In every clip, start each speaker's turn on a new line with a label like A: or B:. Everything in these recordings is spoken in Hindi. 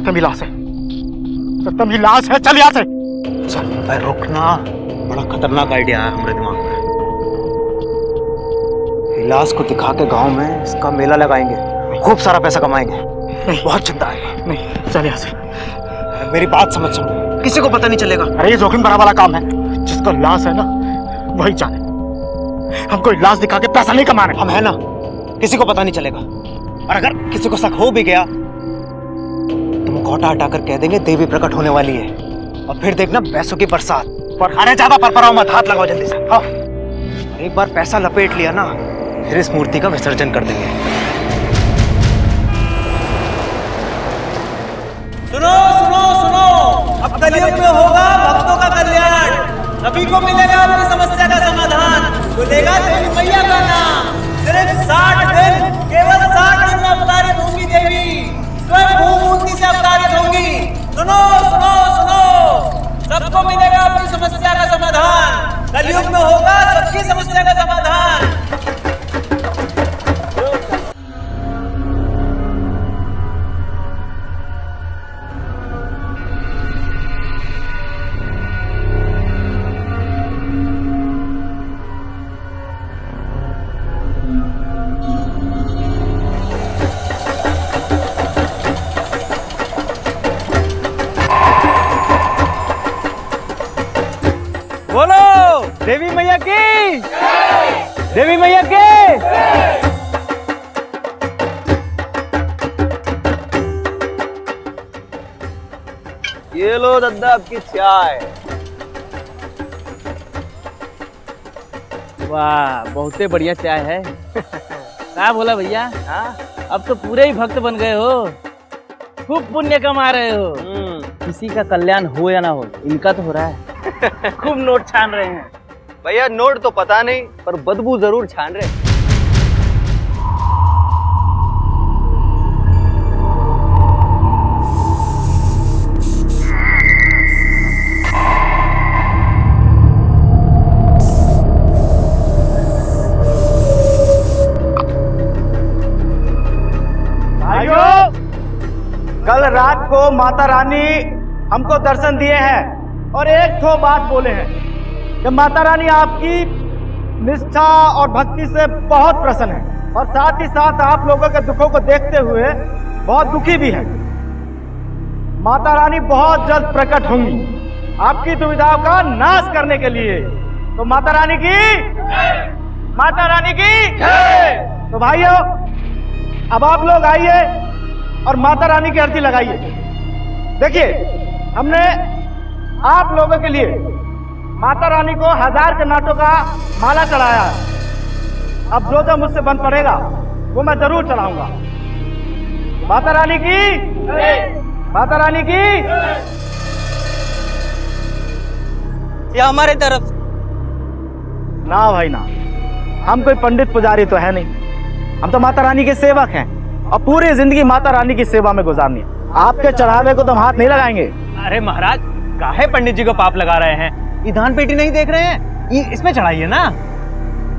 A: सत्यम ही लाश है, सत्यम ही लाश है। चल यहाँ से।
B: चल रुकना, बड़ा खतरनाक आइडिया है हमारे दिमाग में। लाश को दिखा के गांव में इसका मेला लगाएंगे, खूब सारा पैसा कमाएंगे, बहुत चिंता है।
A: नहीं, चल यहाँ से।
B: मेरी बात समझ, किसी को पता नहीं चलेगा।
A: अरे ये जोखिम भरा वाला काम है, जिसका लाश है ना वही जाने। हमको लाश दिखा के पैसा नहीं कमाना।
B: हम है ना, किसी को पता नहीं चलेगा। और अगर किसी को शक हो भी गया तो मुखौटा हटाकर कह देंगे देवी प्रकट होने वाली है, और फिर देखना पैसों की बरसात। पर अरे ज्यादा परपराओ मत, हाथ लगाओ जल्दी से। हाँ, एक बार पैसा लपेट लिया ना, फिर इस मूर्ति का विसर्जन कर देंगे।
C: सुनो सुनो सुनो, अब कलयुग में होगा भक्तों का कल्याण, सभी को मिलेगा अपनी समस्या का समाधान, खुलेगा देवी मैया का नाम। सिर्फ 60 दिन, केवल 60 दिन में अवतारित होंगी देवी, स्वयं भूमूर्ति से अवतारित होंगी। सुनो सुनो सुनो, सबको मिलेगा अपनी समस्या का समाधान, कलयुग में होगा सबकी समस्या का समाधान। बोलो देवी मैया की, देवी मैया की। ये लो दादा आपकी चाय।
D: वाह, बहुते बढ़िया चाय है। क्या बोला भैया? हाँ, अब तो पूरे ही भक्त बन गए हो, खूब पुण्य कमा रहे हो। किसी का कल्याण हो या ना हो, इनका तो हो रहा है। खूब नोट छान रहे हैं।
C: भैया नोट तो पता नहीं, पर बदबू जरूर छान रहे।
A: भाइयों, कल रात को माता रानी हमको दर्शन दिए हैं और एक ठो बात बोले हैं कि माता रानी आपकी निष्ठा और भक्ति से बहुत प्रसन्न है, और साथ ही साथ आप लोगों के दुखों को देखते हुए बहुत दुखी भी है। माता रानी बहुत जल्द प्रकट होंगी आपकी दुविधाओं का नाश करने के लिए। तो माता रानी की, माता रानी की। तो भाइयों, अब आप लोग आइए और माता रानी की आरती लगाइए। देखिए, हमने आप लोगों के लिए माता रानी को 1000 के नोटों का माला चढ़ाया है। अब जो मुझसे बन पड़ेगा वो मैं जरूर चढ़ाऊंगा। माता रानी की, माता रानी की।
C: ये हमारे तरफ
A: ना भाई ना, हम कोई पंडित पुजारी तो है नहीं, हम तो माता रानी के सेवक हैं और पूरी जिंदगी माता रानी की सेवा में गुजारनी है। आपके चढ़ावे को तो हम हाथ नहीं लगाएंगे।
C: अरे महाराज, काहे पंडित जी को पाप लगा रहे हैं? ये दान पेटी नहीं देख रहे हैं, ये इसमें चढ़ाइए ना।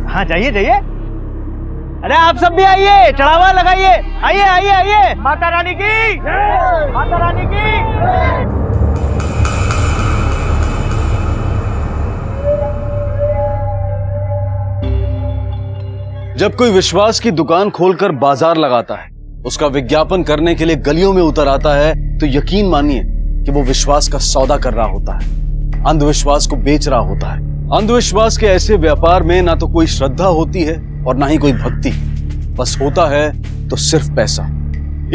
C: हाँ जाइए जाइए। अरे आप सब भी आइए, चढ़ावा लगाइए। आइए आइए आइए।
A: माता रानी की, माता रानी की।
E: जब कोई विश्वास की दुकान खोलकर बाजार लगाता है, उसका विज्ञापन करने के लिए गलियों में उतर आता है, तो यकीन मानिए कि वो विश्वास का सौदा कर रहा होता है, अंधविश्वास को बेच रहा होता है। अंधविश्वास के ऐसे व्यापार में ना तो कोई श्रद्धा होती है और ना ही कोई भक्ति, बस होता है तो सिर्फ पैसा।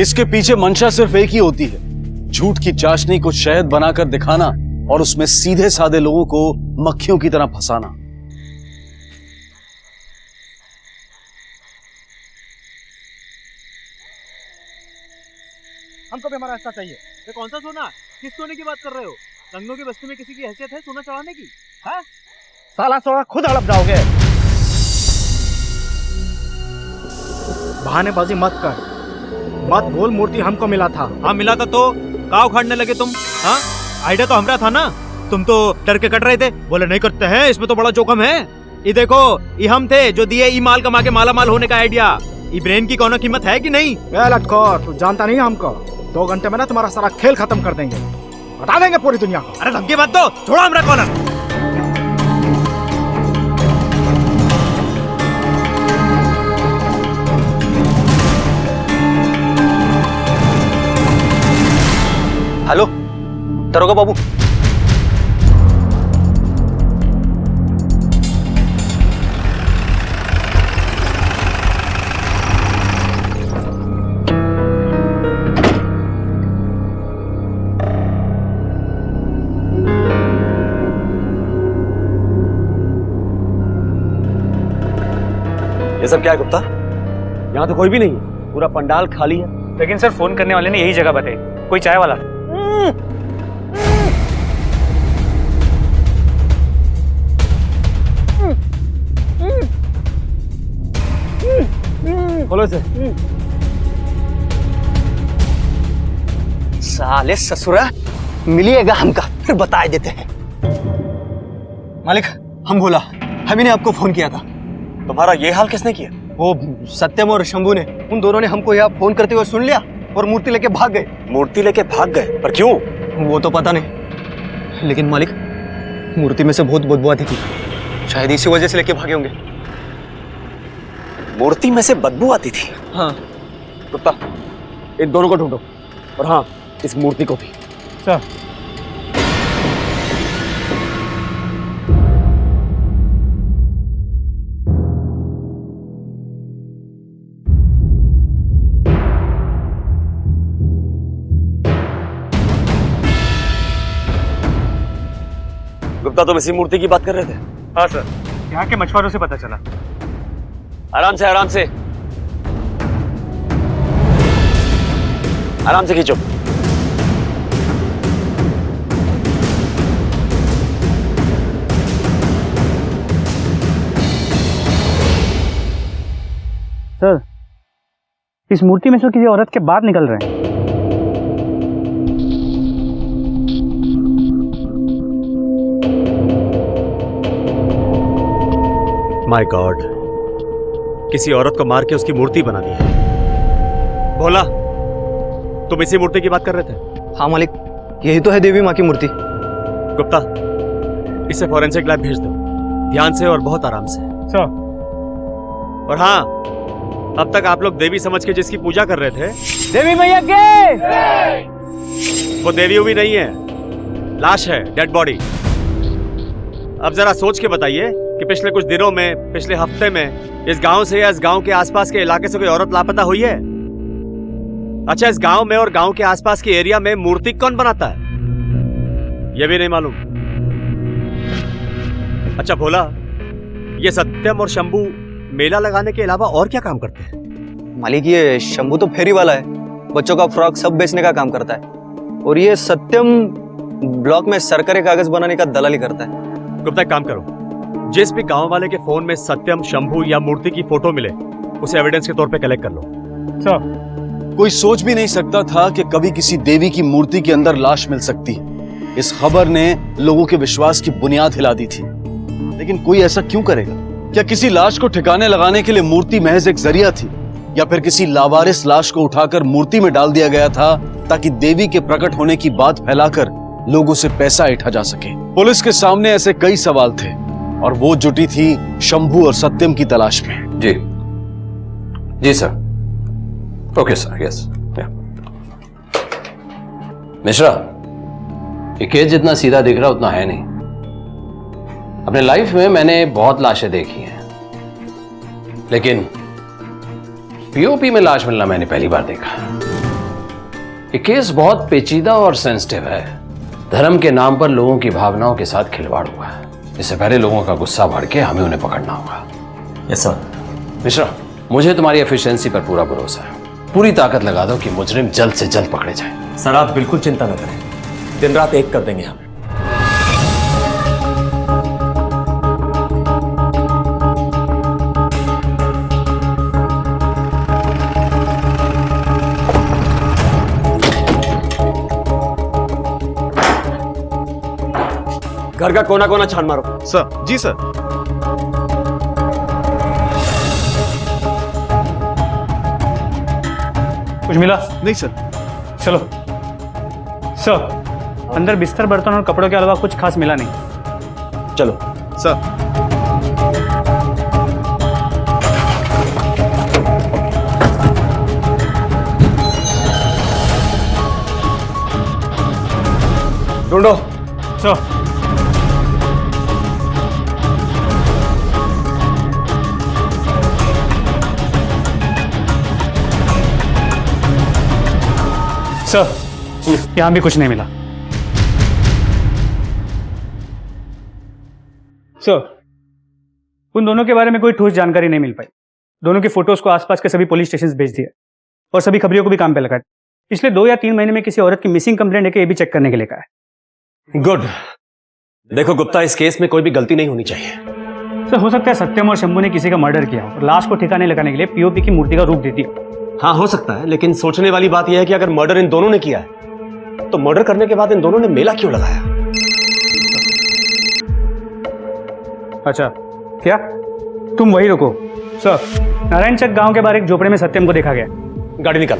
E: इसके पीछे मंशा सिर्फ एक ही होती है, झूठ की चाशनी को शहद बनाकर दिखाना और उसमें सीधे साधे लोगों को मक्खियों की तरह फंसाना।
A: हमको भी हमारा हिस्सा चाहिए।
C: ये कौन सा सोना? किस सोने की बात कर रहे हो? लखनऊ की बस्ती में किसी की हैसियत है सोना चढ़ाने की? है?
A: साला सोना खुद हड़प जाओगे। बहानेबाजी मत कर, मत बोल मूर्ति हमको मिला था।
C: हाँ मिला था तो का उखाड़ने लगे तुम? हाँ, आइडिया तो हमारा था ना, तुम तो डर के कट रहे थे, बोले नहीं करते हैं, इसमें तो बड़ा जोखम है। ये देखो, ये हम थे जो दिए ई माल कमा के माला माल होने का आइडिया। ये ब्रेन की कोनो कीमत है कि नहीं?
A: लटखोर, तू जानता नहीं हमको। 2 घंटे में ना तुम्हारा सारा खेल खत्म कर देंगे, बता देंगे पूरी दुनिया को।
B: अरे धमकी मत दो, छोड़ो हमरा कॉलर। हेलो दरोगा बाबू,
F: ये सब क्या है गुप्ता? यहाँ तो कोई भी नहीं है, पूरा पंडाल खाली है।
G: लेकिन सर फोन करने वाले ने यही जगह बताई, कोई चाय वाला।
F: खोलो इसे।
B: साले ससुरा मिलिएगा हमका, फिर बता देते हैं। मालिक हम बोला, हम ही ने आपको फोन किया था।
F: तुम्हारा ये हाल किसने किया?
B: वो सत्यम और शंभू ने, उन दोनों ने हमको यहाँ फोन करते हुए सुन लिया और मूर्ति लेके भाग गए।
F: मूर्ति लेके भाग गए? पर क्यों?
B: वो तो पता नहीं, लेकिन मालिक मूर्ति में से बहुत बदबू आती थी, शायद इसी वजह से लेके भागे होंगे।
F: मूर्ति में से बदबू आती थी?
B: हाँ
F: गुप्ता इन दोनों को ढूंढो, और हाँ इस मूर्ति को भी।
G: सर
F: गुप्ता तुम इसी मूर्ति की बात कर रहे थे?
G: हाँ सर, यहाँ के मछुआरों से पता चला।
F: आराम से आराम से, आराम से खींचो।
G: सर इस मूर्ति में से किसी औरत के बाल निकल रहे हैं।
F: माय गॉड, किसी औरत को मार के उसकी मूर्ति बना दी है। भोला तुम इसी मूर्ति की बात कर रहे थे?
B: हाँ मालिक, यही तो है देवी माँ की मूर्ति।
F: गुप्ता इसे फॉरेंसिक लैब भेज दो, ध्यान से और बहुत आराम से।
G: सर
F: और हाँ, अब तक आप लोग देवी समझ के जिसकी पूजा कर रहे थे,
G: देवी मैया के,
F: वो देवी भी नहीं है, लाश है, डेड बॉडी। अब जरा सोच के बताइए कि पिछले कुछ दिनों में, पिछले हफ्ते में इस गांव से या इस गांव के आसपास के इलाके से कोई औरत लापता हुई है? अच्छा, इस गांव में और गांव के आसपास के एरिया में मूर्ति कौन बनाता है, यह भी नहीं मालूम। अच्छा भोला, ये सत्यम और शंभू मेला लगाने के अलावा और क्या काम करते हैं?
B: मालिक ये शंभू तो फेरी वाला है, बच्चों का फ्रॉक सब बेचने का काम करता है, और ये सत्यम ब्लॉक में सरकारी कागज बनाने का दलाली करता है।
F: गुप्ता एक काम करो, जिस भी गांव वाले के फोन में सत्यम, शंभू या मूर्ति की फोटो मिले उसे एविडेंस के तौर पे कलेक्ट कर लो।
G: सर
E: कोई सोच भी नहीं सकता था कि कभी किसी देवी की मूर्ति के अंदर लाश मिल सकती है। इस खबर ने लोगों के विश्वास की बुनियाद हिला दी थी, लेकिन कोई ऐसा क्यों करेगा? क्या किसी लाश को ठिकाने लगाने के लिए मूर्ति महज एक जरिया थी, या फिर किसी लावारिस लाश को उठाकर मूर्ति में डाल दिया गया था ताकि देवी के प्रकट होने की बात फैलाकर लोगों से पैसा ऐंठा जा सके? पुलिस के सामने ऐसे कई सवाल थे और वो जुटी थी शंभू और सत्यम की तलाश में।
H: जी जी sir, okay sir, yes. Mishra, ये केस जितना सीधा दिख रहा उतना है नहीं। अपने लाइफ में मैंने बहुत लाशें देखी हैं, लेकिन पीओपी में लाश मिलना मैंने पहली बार देखा। ये केस बहुत पेचीदा और सेंसिटिव है। धर्म के नाम पर लोगों की भावनाओं के साथ खिलवाड़ हुआ है। इससे पहले लोगों का गुस्सा बढ़ के हमें उन्हें पकड़ना होगा।
F: Yes sir.
H: मिश्रा, मुझे तुम्हारी एफिशिएंसी पर पूरा भरोसा है। पूरी ताकत लगा दो कि मुजरिम जल्द से जल्द पकड़े जाए।
F: सर आप बिल्कुल चिंता न करें, दिन रात एक कर देंगे हम। घर का कोना कोना छान मारो।
E: सर जी सर।
G: कुछ मिला?
E: नहीं सर,
G: चलो सर, अंदर बिस्तर, बर्तन और कपड़ों के अलावा कुछ खास मिला नहीं।
B: चलो
F: सर।
B: ढूंढो।
G: सर, सर यहां भी कुछ नहीं मिला। सर, उन दोनों के बारे में कोई ठोस जानकारी नहीं मिल पाई। दोनों के फोटोज को आसपास के सभी पुलिस स्टेशन भेज दिए और सभी खबरियों को भी काम पे लगा दिया। पिछले 2 या 3 महीने में किसी औरत की मिसिंग कंप्लेंट है कि ये भी चेक करने के लिए कहा है।
B: गुड। देखो गुप्ता, इस केस में कोई भी गलती नहीं होनी चाहिए।
G: सर, हो सकता है सत्यम और शंभू ने किसी का मर्डर किया हो और लाश को ठिकाने लगाने के लिए पीओपी की मूर्ति का रूप दे दिया।
B: हाँ हो सकता है, लेकिन सोचने वाली बात यह है कि अगर मर्डर इन दोनों ने किया है तो मर्डर करने के बाद इन दोनों ने मेला क्यों लगाया?
G: अच्छा, क्या तुम वही रुको? सर, नारायण चक गांव के बाहर एक झोपड़े में सत्यम को देखा गया।
B: गाड़ी निकाल।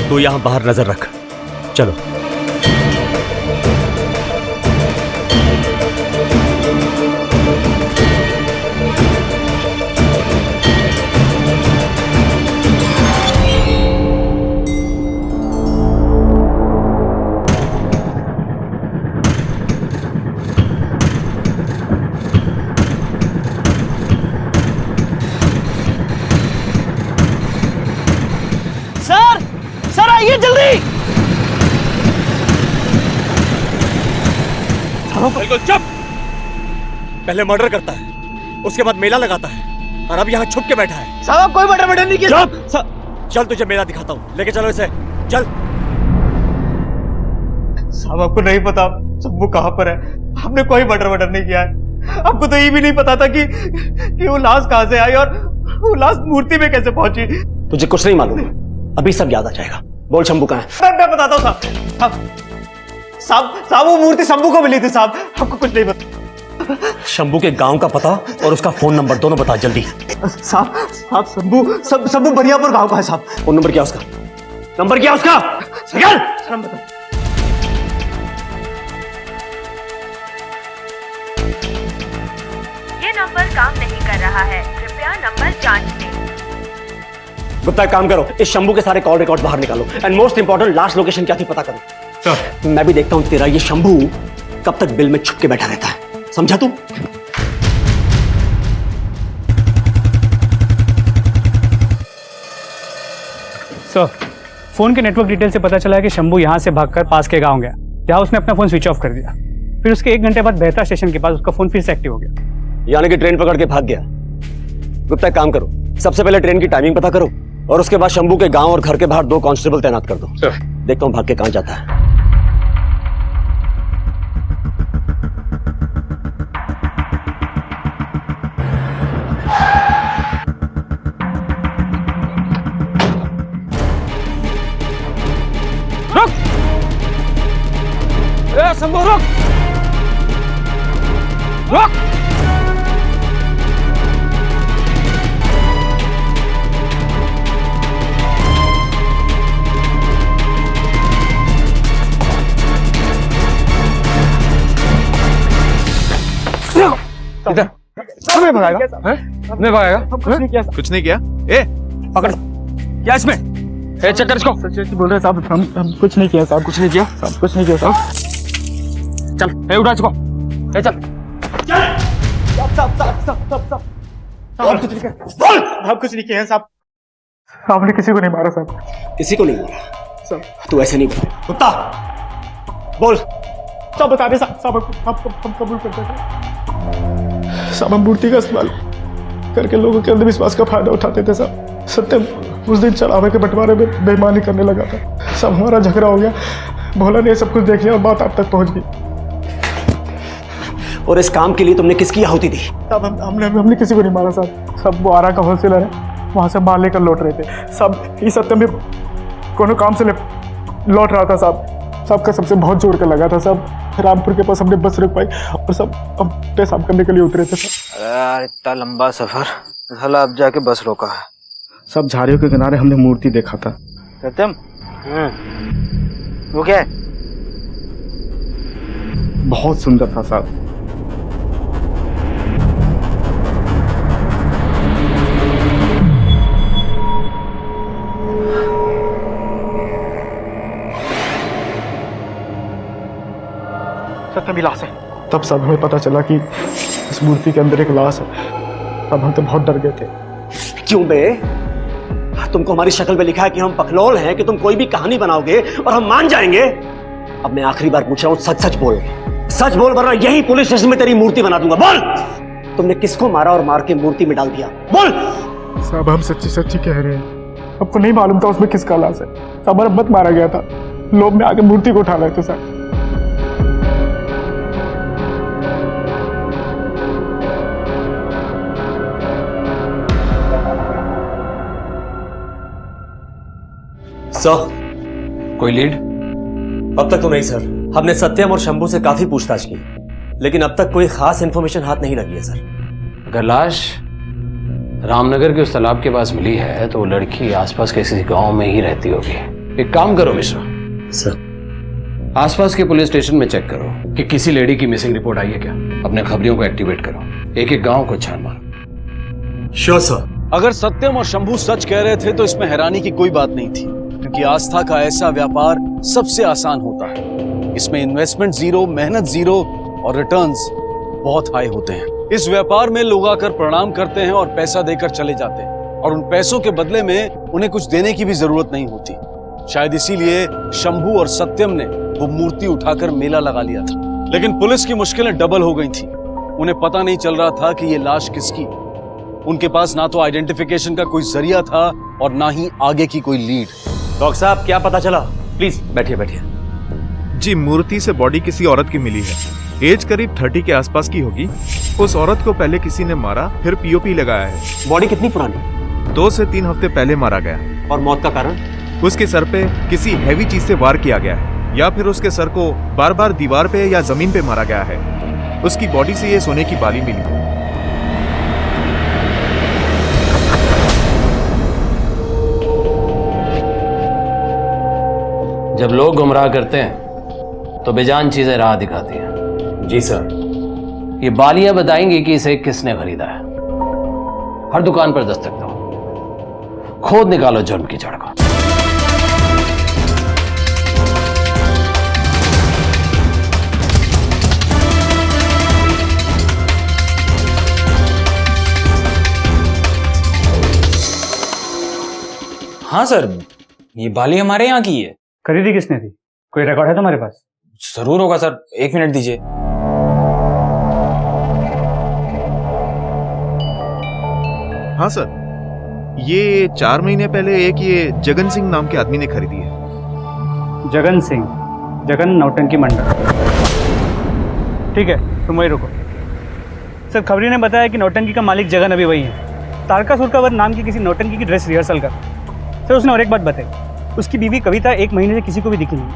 F: तू यहां बाहर नजर रख। चलो।
D: सर आइए जल्दी।
F: बिल्कुल चुप। पहले मर्डर करता है, उसके बाद मेला लगाता है और अब यहाँ छुप के बैठा है।
D: साहब कोई मर्डर नहीं किया।
F: चल तुझे मेला दिखाता हूँ, लेके चलो इसे। चल।
A: साहब आपको नहीं पता शंभू कहाँ पर है? हमने कोई मर्डर नहीं किया है। आपको तो ये भी नहीं पता था कि वो लाश कहाँ से आई और वो लाश मूर्ति में कैसे पहुंची।
B: तुझे कुछ नहीं मालूम, अभी सब याद आ जाएगा। बोल शंभू कहाँ है?
A: मैं बताता हूँ साहब, वो मूर्ति शंभू को मिली थी साहब। आपको कुछ नहीं पता।
B: शंभू के गांव का पता और उसका फोन नंबर दोनों बता जल्दी।
A: साहब शंभू बरियापुर गांव का है साहब।
B: फोन नंबर क्या उसका? नंबर क्या उसका?
I: ये नंबर काम नहीं कर रहा है, कृपया नंबर जांच लें।
B: गुप्ता एक काम करो, इस शंभू के सारे कॉल रिकॉर्ड बाहर निकालो and most important last location क्या थी पता करो। सर, मैं भी देखता हूं तेरा ये शंभू कब तक बिल में छुप के बैठा रहता है। समझा तू?
G: सर, फोन के नेटवर्क डिटेल से पता चला है कि शंभू यहां से भागकर पास के गांव गया, जहां उसने अपना फोन स्विच ऑफ कर दिया। फिर उसके 1 घंटे बाद बेहतर स्टेशन के पास उसका फोन फिर से एक्टिव हो गया।
B: यानी कि ट्रेन पकड़ के भाग गया। गुप्ता एक काम करो, सबसे पहले ट्रेन की टाइमिंग पता करो और उसके बाद शंभू के गांव और घर के बाहर 2 कांस्टेबल तैनात कर दो। देखता हूं भाग के कहां जाता है।
D: रुक! ए शंभू रुक! रुक!
A: नहीं भगाएगा? नहीं भगाएगा? कुछ नहीं किया। ए
G: पकड़ क्या इसमें?
A: ए चेक कर इसको। सच बोल रहे साहब, हम कुछ नहीं किया साहब। कुछ नहीं किया साहब, कुछ नहीं किया साहब। चल ए उठा इसको। ए चल साहब कुछ नहीं किया। साहब कुछ नहीं किया साहब। आपने किसी को नहीं मारा साहब।
B: किसी को नहीं मारा? तू ऐसे नहीं बोल। कुत्ता बोल।
A: सब बता दे साहब। हम कबूल करते थे साहब। हम मूर्ति का इस्तेमाल करके लोगों के अंधविश्वास का फायदा उठाते थे साहब। सत्यम उस दिन चढ़ावे के बंटवारे में बेईमानी करने लगा था सब। हमारा झगड़ा हो गया, भोला ने सब कुछ देख लिया और बात आप तक पहुंच गई।
B: और इस काम के लिए तुमने किसकी आहुति दी?
A: साहब हमने किसी को नहीं मारा साहब। सब वो आरा का होलसेलर है, वहां से माल लेकर लौट रहे थे सब। ये सत्यम भी कोनो काम से लौट रहा था साहब।
J: सबका सबसे बहुत जोर का लगा था। सब रामपुर के पास हमने बस रुक पाई और सब हम पेशाब करने के लिए उतरे थे सर।
B: यार इतना लंबा सफर, साला अब जाके बस रोका है।
J: सब झाड़ियों के किनारे हमने मूर्ति देखा था।
B: सत्यम, वो क्या है?
J: बहुत सुंदर था साहब।
B: सत्यम की लाश है।
J: तब सब हमें पता चला कि इस मूर्ति के अंदर एक लाश है। तब हम तो बहुत डर गए थे।
F: क्यों बे? तुमको हमारी शक्ल पे लिखा है कि हम पखलौल हैं, कि तुम कोई भी कहानी बनाओगे और हम मान जाएंगे। अब मैं आखिरी बार पूछ रहा हूँ, सच सच बोल, सच बोल, वरना यही पुलिस स्टेशन में तेरी मूर्ति बना दूंगा। बोल, तुमने किसको मारा और मार के मूर्ति में डाल दिया? बोल।
J: साहब हम सच्ची सच्ची कह रहे हैं। आपको नहीं मालूम था उसमें किसका लाश है। हमारा मत मारा गया था, लोग में आके मूर्ति को उठा रहे थे सर।
F: सर,
H: कोई लीड?
F: अब तक तो नहीं सर। हमने सत्यम और शंभू से काफी पूछताछ की, लेकिन अब तक कोई खास इन्फॉर्मेशन हाथ नहीं लगी है सर।
H: अगर लाश रामनगर के उस तालाब के पास मिली है तो वो लड़की आसपास के किसी गांव में ही रहती होगी। एक काम करो मिश्रा
F: सर,
H: आसपास के पुलिस स्टेशन में चेक करो कि किसी लेडी की मिसिंग रिपोर्ट आई है क्या। अपने खबरियों को एक्टिवेट करो, एक एक गांव को छान मारो।
F: Sure sir.
E: अगर सत्यम और शंभू सच कह रहे थे तो इसमें हैरानी की कोई बात नहीं थी, क्योंकि आस्था का ऐसा व्यापार सबसे आसान होता है। इसमें इन्वेस्टमेंट जीरो, मेहनत जीरो और रिटर्न्स बहुत हाई होते हैं। इस व्यापार में लोग आकर प्रणाम करते हैं और पैसा देकर चले जाते हैं, और उन पैसों के बदले में उन्हें कुछ देने की भी जरूरत नहीं होती। शायद इसीलिए शंभू और सत्यम ने वो मूर्ति उठाकर मेला लगा लिया था। लेकिन पुलिस की मुश्किलें डबल हो गई थी। उन्हें पता नहीं चल रहा था कि ये लाश किसकी। उनके पास ना तो आइडेंटिफिकेशन का कोई जरिया था और ना ही आगे की कोई लीड।
F: डॉक्टर साहब, क्या पता चला? प्लीज बैठिए बैठिए।
K: जी, मूर्ति से बॉडी किसी औरत की मिली है। एज करीब 30 के आसपास की होगी। उस औरत को पहले किसी ने मारा, फिर पीओपी लगाया है।
F: बॉडी कितनी पुरानी?
K: 2 से 3 हफ्ते पहले मारा गया।
F: और मौत का कारण?
K: उसके सर पे किसी हैवी चीज से वार किया गया है, या फिर उसके सर को बार बार दीवार पे या जमीन पे मारा गया है। उसकी बॉडी से ये सोने की बाली मिली।
H: जब लोग गुमराह करते हैं तो बेजान चीजें राह दिखाती हैं।
F: जी सर।
H: ये बालियां बताएंगी कि इसे किसने खरीदा है। हर दुकान पर दस्तक दो, खोद निकालो जुर्म की जड़ को।
L: हाँ सर, ये बाली हमारे यहाँ की है।
G: खरीदी किसने थी? कोई रिकॉर्ड है तुम्हारे पास?
L: जरूर होगा सर, 1 मिनट दीजिए।
K: हाँ सर, ये 4 महीने पहले एक ये जगन सिंह नाम के आदमी ने खरीदी है।
G: जगन सिंह, जगन नौटंकी मंडल। ठीक है, तुम वही रुको। सर, खबरी ने बताया कि नौटंकी का मालिक जगन अभी वही है। तारका सुरकावर नाम की किसी नौटंकी की ड्रेस रिहर्सल कर। सर, उसने और एक बात बताई, उसकी बीवी कविता 1 महीने से किसी को भी दिखी नहीं।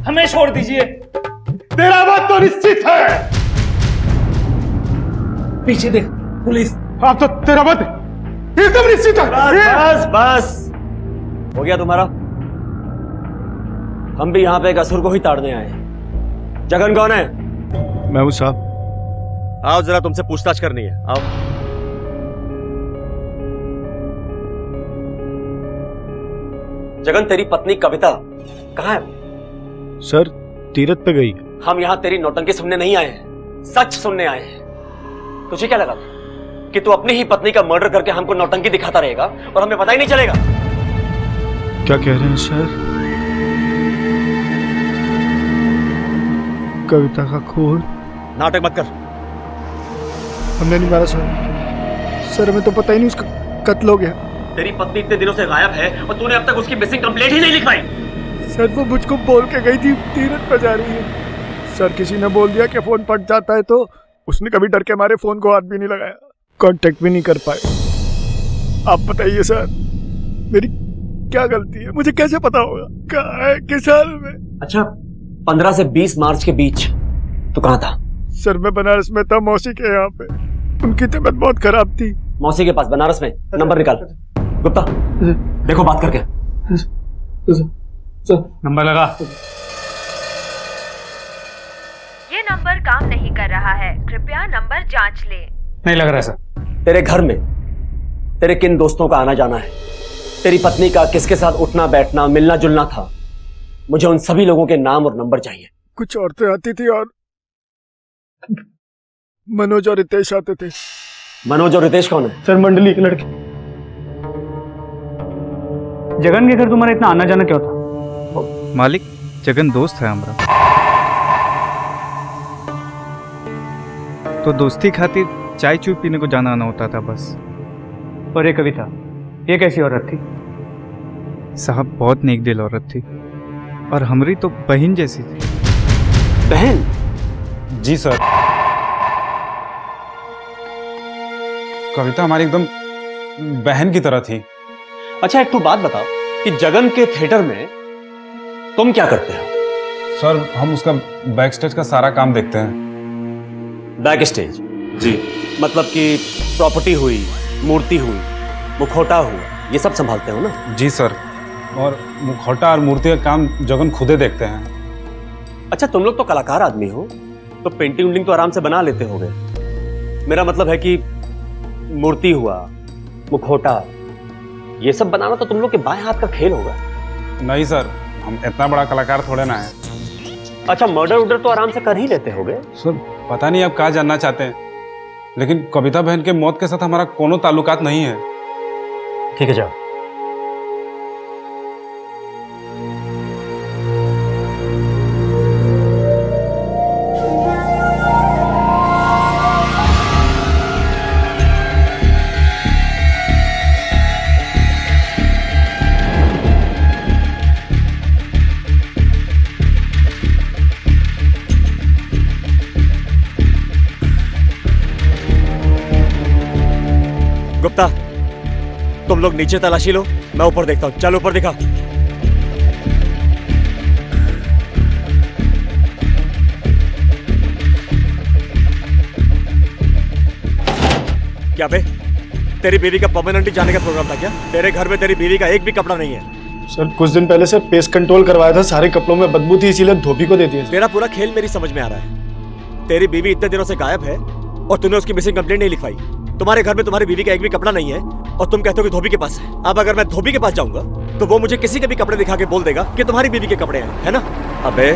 L: हमें छोड़ दीजिए।
J: तेरा बात तो निश्चित है।
L: पीछे देख, पुलिस।
J: अब तो तेरा बात एकदम निश्चित है।
F: बस बस हो गया तुम्हारा। हम भी यहाँ पे एक असुर को ही ताड़ने आए। जगन कौन है?
K: मैं हूँ साहब।
F: आओ, जरा तुमसे पूछताछ करनी है। आओ। जगन, तेरी पत्नी कविता कहाँ है?
K: सर, तीरथ पे गई।
F: हम यहाँ तेरी नौटंकी सुनने नहीं आए हैं, सच सुनने आए हैं। तुझे क्या लगा कि तू अपनी ही पत्नी का मर्डर करके हमको नौटंकी दिखाता रहेगा और हमें पता ही नहीं चलेगा?
K: क्या कह रहे हैं सर? कविता का खून?
F: नाटक मत कर।
J: हमने नहीं मारा सर। सर, हमें तो पता ही नहीं उसका कत्ल हो गया।
F: तेरी पत्नी इतने दिनों से गायब है और तूने अब तक उसकी मिसिंग कंप्लेंट ही नहीं लिखवाई।
J: सर, वो मुझको बोल के गई थी तीरथ पर जा रही है। सर, किसी ने बोल दिया कि फोन फट जाता है तो उसने कभी डर के हमारे फोन को हाथ भी नहीं लगाया, कांटेक्ट भी नहीं कर पाए। आप बताइए सर, मेरी क्या गलती है? मुझे कैसे पता होगा कहाँ है, किस हाल में?
B: अच्छा, 15 से 20 मार्च के बीच तू कहाँ था?
J: सर मैं बनारस में था, मौसी के यहाँ पे। उनकी तबीयत बहुत खराब थी।
B: मौसी के पास बनारस में? नंबर निकाल। गुप्ता देखो बात करके।
G: नंबर लगा।
I: ये नंबर काम नहीं कर रहा है, कृपया नंबर जांच लें।
G: नहीं लग रहा है सर।
B: तेरे घर में तेरे किन दोस्तों का आना जाना है, तेरी पत्नी का किसके साथ उठना बैठना मिलना जुलना था, मुझे उन सभी लोगों के नाम और नंबर चाहिए।
J: कुछ औरतें आती थी और मनोज और रितेश आते थे।
B: मनोज और रितेश कौन है?
J: सर मंडली के लड़के।
G: जगन के घर तुम्हारा इतना आना जाना क्यों था?
K: मालिक, जगन दोस्त है हमारा, तो दोस्ती खातिर चाय चूय पीने को जाना आना होता था बस।
G: और ये कविता, ये कैसी औरत थी?
K: साहब बहुत नेक दिल औरत थी, और हमारी तो बहन जैसी थी।
B: बहन?
L: जी सर। कविता हमारी एकदम बहन की तरह थी।
B: अच्छा एक तो बात बताओ कि जगन के थिएटर में तुम क्या करते हो?
L: सर हम उसका बैक स्टेज का सारा काम देखते हैं।
B: Back stage?
L: जी।
B: मतलब कि प्रॉपर्टी हुई, मूर्ति हुई, मुखौटा हुआ, ये सब संभालते हो ना?
L: जी सर, और मुखौटा और मूर्ति का काम जगन खुदे देखते हैं।
B: अच्छा तुम लोग तो कलाकार आदमी हो, तो पेंटिंग उंटिंग तो आराम से बना लेते होगे। मेरा मतलब है कि मूर्ति हुआ, मुखौटा, ये सब बनाना तो तुम लोग के बाएं हाथ का खेल होगा।
L: नहीं सर, हम इतना बड़ा कलाकार थोड़े ना है।
B: अच्छा मर्डर उडर तो आराम से कर ही लेते होगे।
L: सर पता नहीं आप क्या जानना चाहते हैं, लेकिन कविता बहन के मौत के साथ हमारा कोनो ताल्लुकात नहीं है।
B: ठीक है जाओ।
F: गुप्ता, तुम लोग नीचे तलाशी लो, मैं ऊपर देखता हूं। चल ऊपर दिखा। क्या बे, तेरी बीवी का परमानेंटली जाने का प्रोग्राम था क्या? तेरे घर में तेरी बीवी का एक भी कपड़ा नहीं है।
J: सर कुछ दिन पहले सर पेस्ट कंट्रोल करवाया था, सारे कपड़ों में बदबू थी, इसीलिए धोबी को दे दिया।
F: तेरा पूरा खेल मेरी समझ में आ रहा है। तेरी बीवी इतने दिनों से गायब है और तूने उसकी मिसिंग कंप्लेंट नहीं लिखवाई। तुम्हारे घर में तुम्हारी बीवी का एक भी कपड़ा नहीं है और तुम कहते हो कि धोबी के पास है। अब अगर मैं धोबी के पास जाऊंगा तो वो मुझे किसी के भी कपड़े दिखा के बोल देगा कि तुम्हारी बीवी के कपड़े हैं, है ना? अबे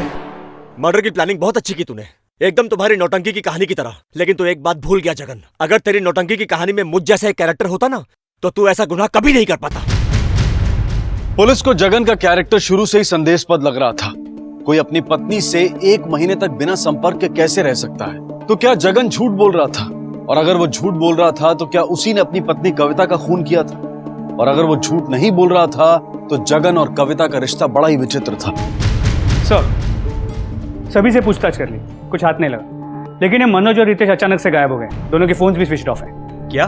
F: मर्डर की प्लानिंग बहुत अच्छी की तूने, एकदम तुम्हारी नौटंकी की कहानी की तरह। लेकिन तू एक बात भूल गया जगन, अगर तेरी नौटंकी की कहानी में मुझ जैसा एक कैरेक्टर होता ना तो तू ऐसा गुनाह कभी नहीं कर पाता।
E: पुलिस को जगन का कैरेक्टर शुरू से ही संदेशपद लग रहा था। कोई अपनी पत्नी से 1 महीने तक बिना संपर्क के कैसे रह सकता है? तो क्या जगन झूठ बोल रहा था? और अगर वो झूठ बोल रहा था तो क्या उसी ने अपनी पत्नी कविता का खून किया था? और अगर वो झूठ नहीं बोल रहा था तो जगन और कविता का रिश्ता बड़ा ही विचित्र था।
G: सर सभी से पूछताछ कर ली, कुछ हाथ नहीं लगा, लेकिन ये मनोज और रितेश अचानक से गायब हो गए। दोनों के फोन्स भी स्विच ऑफ है।
B: क्या?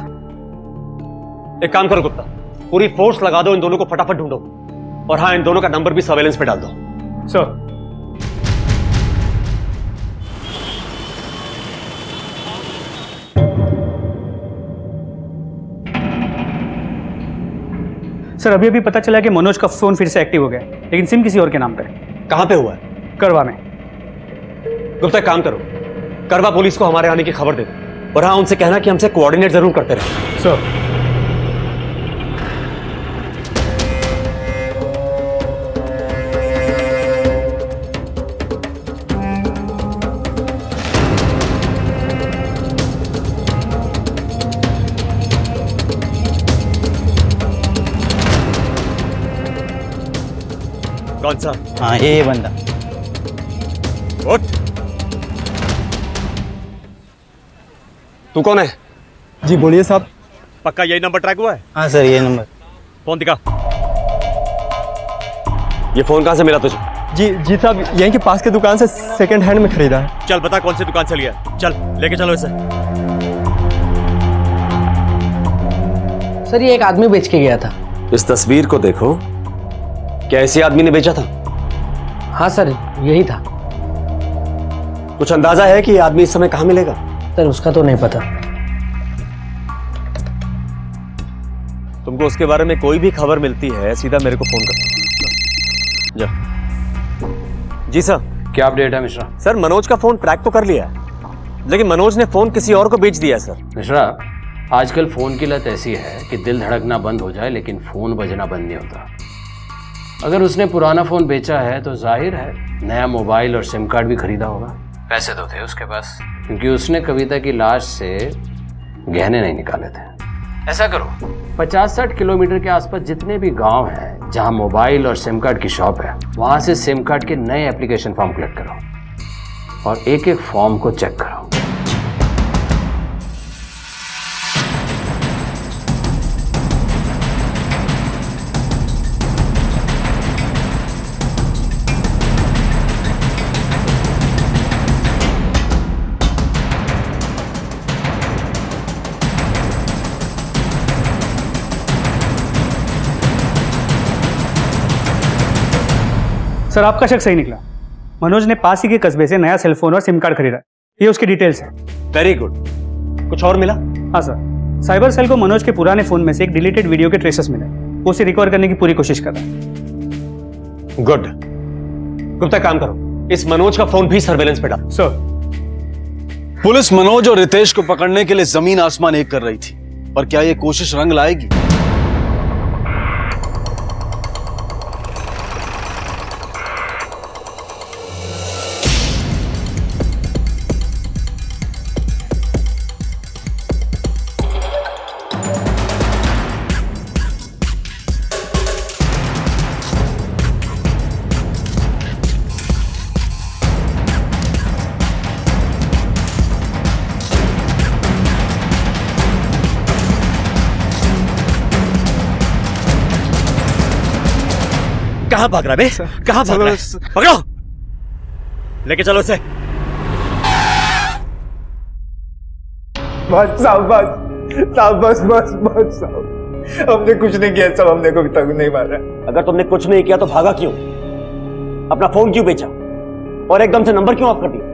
B: एक काम करो गुप्ता, पूरी फोर्स लगा दो, इन दोनों को फटाफट ढूंढो, और हाँ इन दोनों का नंबर भी सर्वेलेंस पे डाल दो।
G: सर सर अभी अभी पता चला कि मनोज का फोन फिर से एक्टिव हो गया, लेकिन सिम किसी और के नाम पे है।
B: कहां पे हुआ है?
G: करवा में।
B: गुप्ता काम करो, करवा पुलिस को हमारे आने की खबर दे दो, और हाँ उनसे कहना कि हमसे कोऑर्डिनेट जरूर करते रहे।
G: सर
F: कौन सा?
D: हाँ ये बंदा।
F: उठ।
B: तू कौन है?
J: जी बोलिए साहब।
F: पक्का यही नंबर ट्रैक हुआ है?
D: हाँ सर ये नंबर।
F: फोन दिखा।
B: ये फोन कहां से मिला तुझे?
M: जी साहब, यहीं के पास के दुकान से सेकंड हैंड में खरीदा है।
F: चल बता कौन सी दुकान से लिया, चल लेके चलो इसे।
D: सर ये एक आदमी बेच के गया था।
B: इस तस्वीर को देखो, क्या इसी आदमी ने बेचा था?
D: हाँ सर यही था।
B: कुछ अंदाजा है कि ये आदमी इस समय कहां मिलेगा?
D: सर उसका तो नहीं पता।
B: तुमको उसके बारे में कोई भी खबर मिलती है सीधा मेरे को फोन कर। जा। जी सर।
H: क्या अपडेट है मिश्रा?
B: सर मनोज का फोन ट्रैक तो कर लिया है, लेकिन मनोज ने फोन किसी और को बेच दिया सर।
H: मिश्रा, आजकल फोन की लत ऐसी है कि दिल धड़कना बंद हो जाए लेकिन फोन बजना बंद नहीं होता। अगर उसने पुराना फोन बेचा है तो जाहिर है नया मोबाइल और सिम कार्ड भी खरीदा होगा। पैसे तो थे उसके पास, क्योंकि उसने कविता की लाश से गहने नहीं निकाले थे। ऐसा करो, 50-60 किलोमीटर के आसपास जितने भी गांव हैं जहां मोबाइल और सिम कार्ड की शॉप है, वहां से सिम कार्ड के नए एप्लीकेशन फॉर्म कलेक्ट करो और एक एक फॉर्म को चेक करो।
G: सर आपका शक सही निकला। मनोज ने पास ही के कस्बे से नया सेलफोन और सिम कार्ड खरीदा। ये उसकी डिटेल्स है।
B: Very good. कुछ और मिला?
G: हाँ सर, साइबर सेल को मनोज के पुराने फोन में से एक डिलीटेड वीडियो के ट्रेसेस मिले। वो उसे रिकवर करने की पूरी कोशिश कर रहा है।
B: गुड। गुप्ता काम करो, इस मनोज का फोन भी सर्वेलेंस पे डालो।
G: सर।
E: पुलिस मनोज और रितेश को पकड़ने के लिए जमीन आसमान एक कर रही थी, पर क्या ये कोशिश रंग लाएगी?
F: कहां भाग रहा है बे? कहां भाग रहा है? पकड़ो, लेके चलो इसे।
J: बस साहब, बस साहब, हमने कुछ नहीं किया साहब, हमने कभी तक नहीं मारा।
B: अगर तुमने कुछ नहीं किया तो भागा क्यों? अपना फोन क्यों बेचा और एकदम से नंबर क्यों ऑफ कर दिया?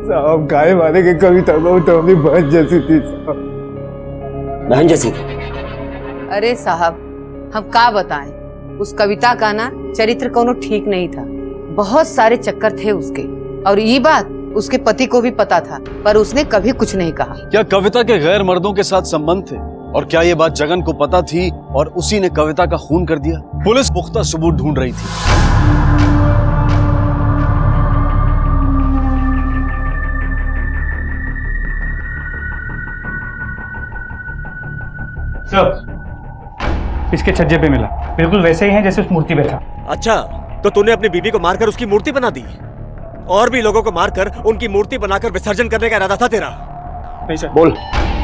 J: साहब गाय मारे के कभी तक तो अपनी बहन जैसी थी साहब।
B: बहन जैसी?
N: अरे साहब हम क्या बताएं, उस कविता का ना चरित्र कोनो ठीक नहीं था। बहुत सारे चक्कर थे उसके, और ये बात उसके पति को भी पता था, पर उसने कभी कुछ नहीं कहा।
E: क्या कविता के गैर मर्दों के साथ संबंध थे? और क्या ये बात जगन को पता थी और उसी ने कविता का खून कर दिया? पुलिस पुख्ता सबूत ढूंढ रही थी।
G: सर इसके छज्जे पे मिला, बिल्कुल वैसे ही है जैसे उस मूर्ति पे था।
F: अच्छा, तो तूने अपनी बीवी को मारकर उसकी मूर्ति बना दी और भी लोगों को मारकर उनकी मूर्ति बनाकर विसर्जन करने का इरादा था तेरा?
G: नहीं सर।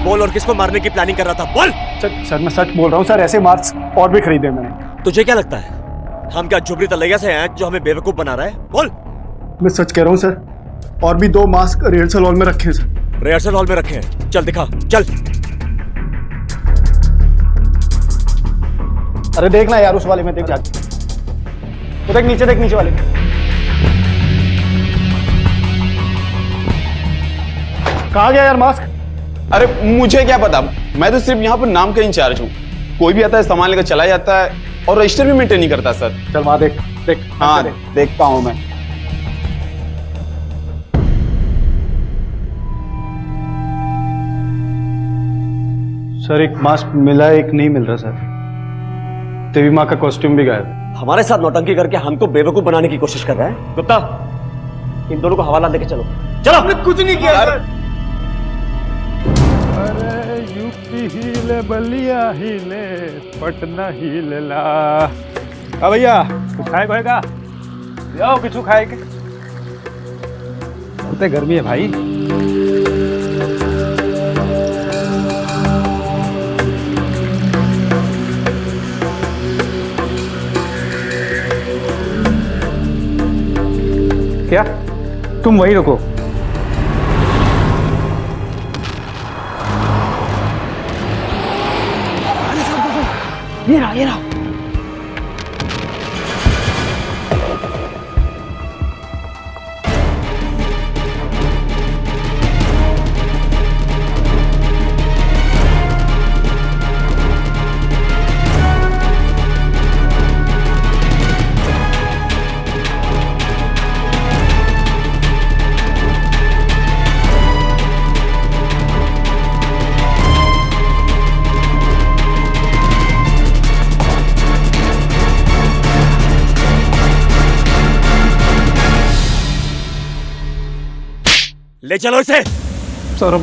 F: बोल और किसको मारने की प्लानिंग कर रहा था? बोल।
J: सर मैं सच बोल रहा हूँ सर, ऐसे मार्क्स और भी खरीदे मैंने।
F: तुझे क्या लगता है हम क्या झुबरी तलैया से हैं जो हमें बेवकूफ बना रहा है? बोल।
J: मैं सच कह रहा हूँ सर, और भी 2 मास्क रिहर्सल हॉल में रखे हैं सर।
F: रिहर्सल हॉल में रखे हैं? चल दिखा, चल।
A: अरे देखना यार उस वाले में, देख जाके तो देख नीचे वाले। कहाँ गया यार मास्क?
O: अरे मुझे क्या पता, मैं तो सिर्फ यहाँ पर नाम का इंचार्ज हूँ। कोई भी आता है सामान लेकर चला जाता है और रजिस्टर भी मेंटेन नहीं करता सर।
A: चल वहां देख।
O: हाँ देखता हूँ मैं।
J: सर एक मास्क मिला है, एक नहीं मिल रहा सर। देवी माँ का कॉस्ट्यूम भी गायब है।
B: हमारे साथ नौटंकी करके हमको बेवकूफ बनाने की कोशिश कर रहा है। गुप्ता, इन दोनों को हवाला लेके चलो।
J: हमने कुछ नहीं किया सर। अरे यूपी हिले, बलिया हिले, पटना हिले ला। भैया कुछ खाए खाएगा? जाओ कुछ खाए के। बहुत गर्मी है भाई।
G: क्या? तुम वही रुको।
B: ये रहा।
F: ले चलो इसे।
L: सर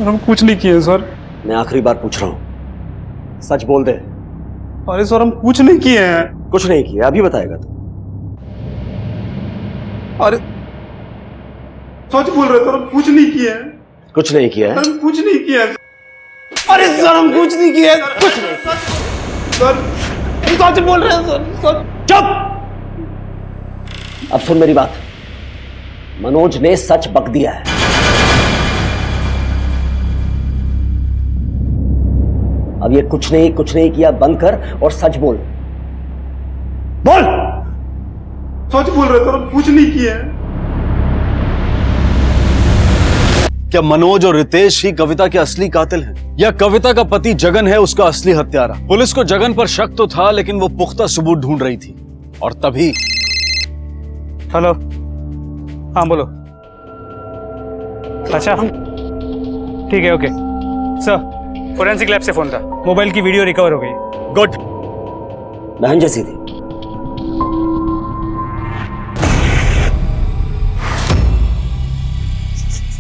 L: हम कुछ नहीं किए सर।
B: मैं आखिरी बार पूछ रहा हूं, सच बोल दे।
L: अरे सर हम कुछ नहीं किए हैं।
B: कुछ नहीं किया, अभी बताएगा तू।
L: अरे सच बोल रहे सर, हम कुछ नहीं किए हैं।
B: कुछ नहीं किया है?
L: हम कुछ नहीं किए हैं।
B: अरे सर हम कुछ नहीं किया, कुछ नहीं।
L: सर सच बोल रहे हैं सर।
B: चुप। अब सुन मेरी बात, मनोज ने सच बक दिया है। अब ये कुछ नहीं किया बंद कर और सच बोल। बोल।
L: सच बोल रहे सर, हम कुछ नहीं किए हैं।
E: क्या मनोज और रितेश ही कविता के असली कातिल हैं? या कविता का पति जगन है उसका असली हत्यारा? पुलिस को जगन पर शक तो था, लेकिन वो पुख्ता सबूत ढूंढ रही थी। और तभी
G: हेलो, हाँ बोलो। अच्छा ठीक है, ओके सर। फोरेंसिक लैब से फोन था, मोबाइल की वीडियो रिकवर हो गई।
F: गुड।
B: बहन जैसी थी।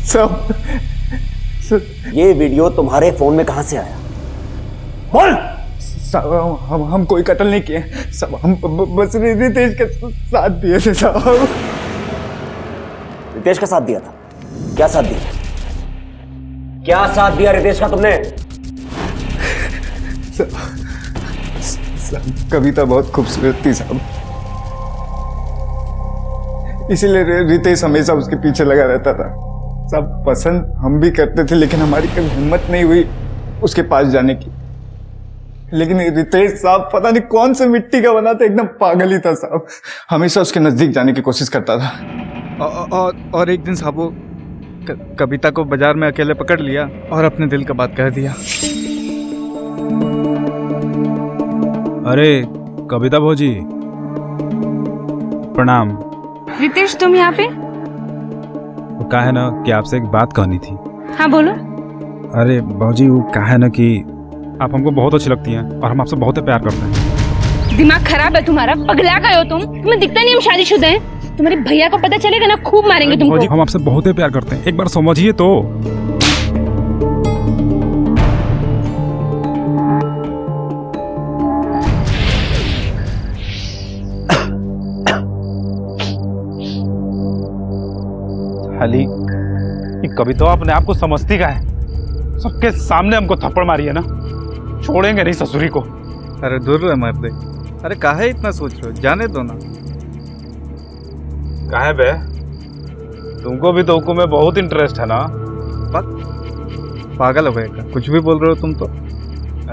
J: सब
B: ये वीडियो तुम्हारे फोन में कहां से आया? बोल।
J: सब हम कोई कत्ल नहीं किए सब, हम बस रितेश के साथ दिए थे साहब।
B: रितेश का साथ दिया था? क्या साथ दिया? क्या साथ दिया रितेश का तुमने?
J: कविता बहुत खूबसूरत थी साहब, इसीलिए रितेश हमेशा उसके पीछे लगा रहता था। सब पसंद हम भी करते थे, लेकिन हमारी कभी हिम्मत नहीं हुई उसके पास जाने की। लेकिन रितेश साहब पता नहीं कौन से मिट्टी का बना था, एकदम पागल ही था साहब। हमेशा उसके नजदीक जाने की कोशिश करता था। और एक दिन साहब वो कविता को बाजार में अकेले पकड़ लिया और अपने दिल का बात कह दिया।
L: अरे कविता भौजी, प्रणाम।
P: रितेश तुम यहाँ पे?
L: वो कहा है ना कि आपसे एक बात कहनी थी।
P: हाँ बोलो।
L: अरे भौजी वो कहा है ना कि आप हमको बहुत अच्छी लगती हैं और हम आपसे बहुत प्यार करते हैं।
P: दिमाग खराब है तुम्हारा, पगला गए हो तुम। तुम्हें दिखता नहीं हम शादीशुदा हैं? तुम्हारे भैया को पता चलेगा ना, खूब मारेंगे तुमको।
L: भौजी हम आपसे बहुत प्यार करते हैं, एक बार समझिए तो। खाली ये कविता अपने आप को समझती का है, सबके सामने हमको थप्पड़ मारी है ना, छोड़ेंगे नहीं ससुरी को।
J: अरे दूर रहे मर्दे, अरे काहे इतना सोच रहे हो, जाने दो ना।
L: काहे बे, तुमको भी तो में बहुत इंटरेस्ट है ना?
J: पागल हो गए क्या? कुछ भी बोल रहे हो तुम तो।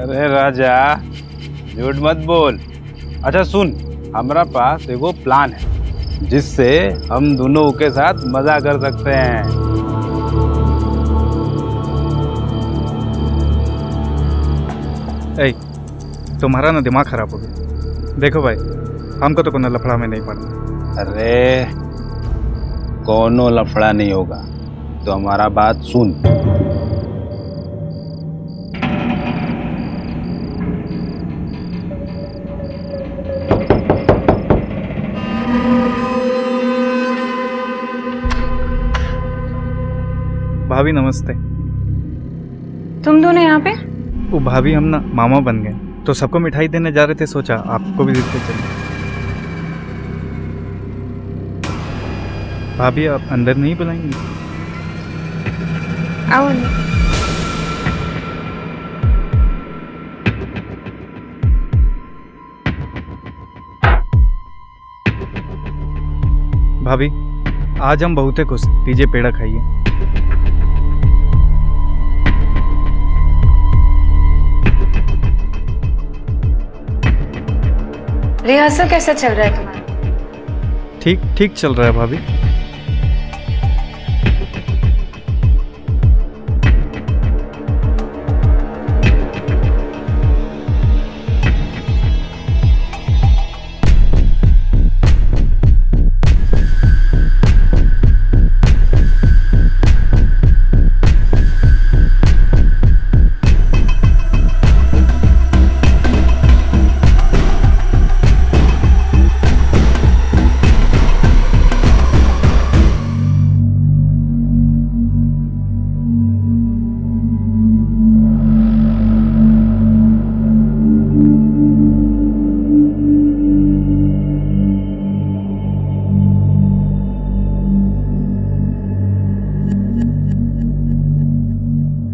L: अरे राजा झूठ मत बोल। अच्छा सुन, हमारा पास एगो प्लान है जिससे हम दोनों के साथ मजा कर सकते हैं।
J: ऐ, तुम्हारा ना दिमाग खराब हो गया। देखो भाई, हमको तो कोनो लफड़ा में नहीं पड़ना।
L: अरे कोनो लफड़ा नहीं होगा, तो हमारा बात सुन।
J: भाभी नमस्ते।
P: तुम दोनों यहाँ पे?
J: वो भाभी हम ना मामा बन गए, तो सबको मिठाई देने जा रहे थे, सोचा आपको भी देते चले। भाभी आप अंदर नहीं बुलाएंगे?
P: आओ।
J: भाभी
Q: आज हम बहुत खुश, लीजिए पेड़ा खाइए।
P: रिहर्सल कैसा चल रहा है तुम्हारा?
Q: ठीक ठीक चल रहा है भाभी।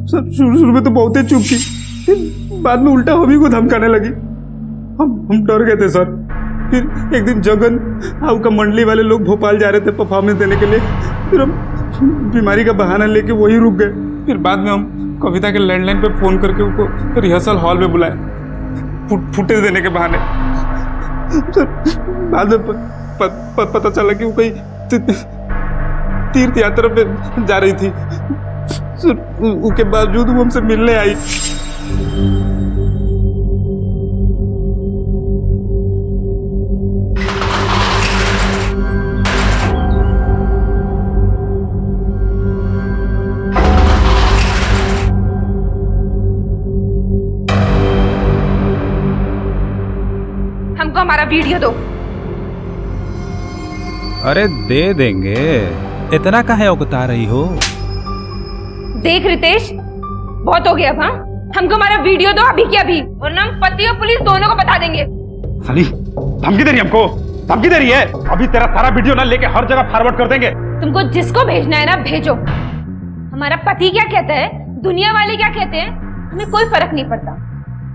J: सब शुरू में तो बहुत ही चुप की, फिर बाद में उल्टा हमी को धमकाने लगी। हम डर गए थे सर। फिर एक दिन जगन आउ का मंडली वाले लोग भोपाल जा रहे थे परफॉर्मेंस देने के लिए। फिर हम बीमारी का बहाना लेके वही रुक गए। फिर बाद में हम कविता के लैंडलाइन पे फोन करके उनको रिहर्सल हॉल में बुलाए, फुटेज देने के बहाने। सर बाद में पता चला कि वो कहीं तीर्थ यात्रा पे जा रही थी। उसके बावजूद वो हमसे मिलने आई।
P: हमको हमारा वीडियो दो।
L: अरे दे देंगे, इतना काहे उकता रही हो?
P: देख रितेश, बहुत हो गया अब। हाँ, हमको हमारा वीडियो दो अभी के अभी, वरना हम पति और पुलिस दोनों को बता देंगे।
R: साली धमकी दे रही है हमको, धमकी दे रही है। अभी तेरा सारा वीडियो ना लेके हर जगह फॉरवर्ड कर देंगे।
P: तुमको जिसको भेजना है ना भेजो। हमारा पति क्या कहता है, दुनिया वाले क्या कहते हैं, हमें कोई फर्क नहीं पड़ता।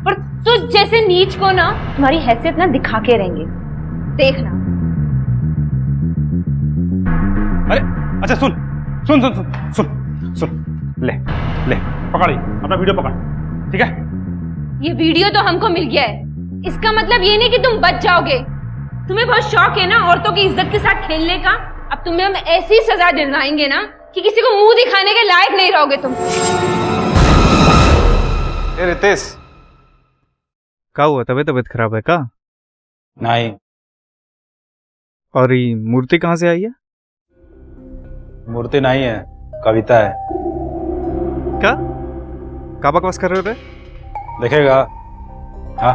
P: पर तुझ जैसे नीच को ना तुम्हारी हैसियत ना दिखा के रहेंगे, देखना।
R: अरे अच्छा सुन सुन सुन सुन सुन सुन, ले ले पकड़, अपना वीडियो पकड़, ठीक है?
P: ये वीडियो तो हमको मिल गया है, इसका मतलब ये नहीं कि तुम बच जाओगे। तुम्हें बहुत शौक है ना औरतों की इज्जत के साथ खेलने का। अब तुम्हें हम ऐसी सजा दिलवाएंगे ना कि किसी को मुंह दिखाने के लायक नहीं रहोगे तुम।
R: रितेश,
Q: क्या हुआ? तबीयत खराब है का?
R: नहीं।
Q: और ये मूर्ति कहाँ से आई है?
R: मूर्ति नहीं है, कविता है।
Q: क्या बकवास कर रहे थे?
R: देखेगा। हाँ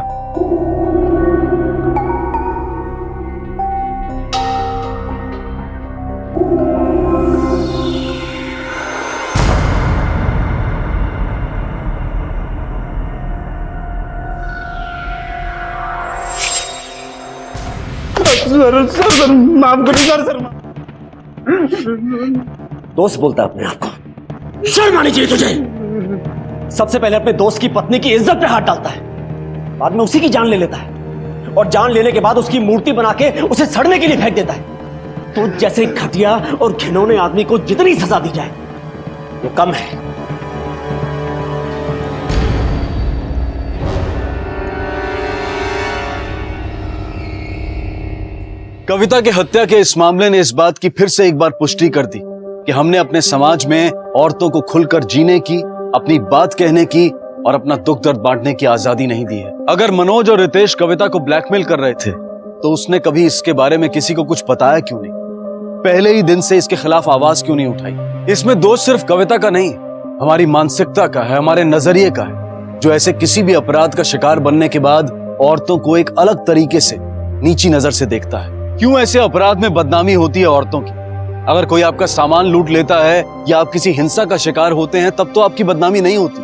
J: सर माफ करो सर।
A: दोस्त बोलता है अपने आप को, शर्म आनी चाहिए तुझे। सबसे पहले अपने दोस्त की पत्नी की इज्जत पे हाथ डालता है, बाद में उसी की जान ले लेता है, और जान लेने के बाद उसकी मूर्ति बना के उसे सड़ने के लिए फेंक देता है। तो जैसे घटिया और घिनौने आदमी को जितनी सजा दी जाए वो कम है।
E: कविता की हत्या के इस मामले ने इस बात की फिर से एक बार पुष्टि कर दी कि हमने अपने समाज में औरतों को खुलकर जीने की, अपनी बात कहने की और अपना दुख दर्द बांटने की आजादी नहीं दी है। अगर मनोज और रितेश कविता को ब्लैकमेल कर रहे थे तो उसने कभी इसके बारे में किसी को कुछ बताया क्यों नहीं? पहले ही दिन से इसके खिलाफ आवाज क्यों नहीं उठाई? इसमें दोष सिर्फ कविता का नहीं, हमारी मानसिकता का है, हमारे नजरिए का है, जो ऐसे किसी भी अपराध का शिकार बनने के बाद औरतों को एक अलग तरीके से, नीची नजर से देखता है। क्यों ऐसे अपराध में बदनामी होती है औरतों की? अगर कोई आपका सामान लूट लेता है या आप किसी हिंसा का शिकार होते हैं तब तो आपकी बदनामी नहीं होती,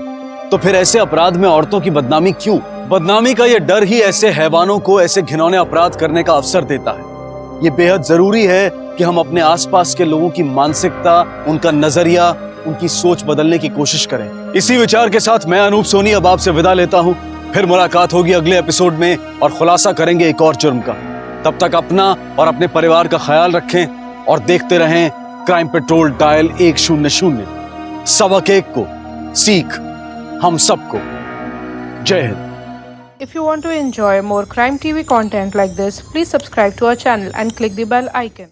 E: तो फिर ऐसे अपराध में औरतों की बदनामी क्यों? बदनामी का यह डर ही ऐसे हैवानों को ऐसे घिनौने अपराध करने का अवसर देता है। ये बेहद जरूरी है कि हम अपने आसपास के लोगों की मानसिकता, उनका नजरिया, उनकी सोच बदलने की कोशिश करें। इसी विचार के साथ मैं अनूप सोनी अब आपसे विदा लेता हूँ। फिर मुलाकात होगी अगले एपिसोड में और खुलासा करेंगे एक और जुर्म का। तब तक अपना और अपने परिवार का ख्याल रखें और देखते रहें क्राइम पेट्रोल डायल 100 सबक एक को सीख हम सबको। जय Hind.
S: If you want to enjoy more Crime TV content like this, please subscribe to our channel and click the bell icon.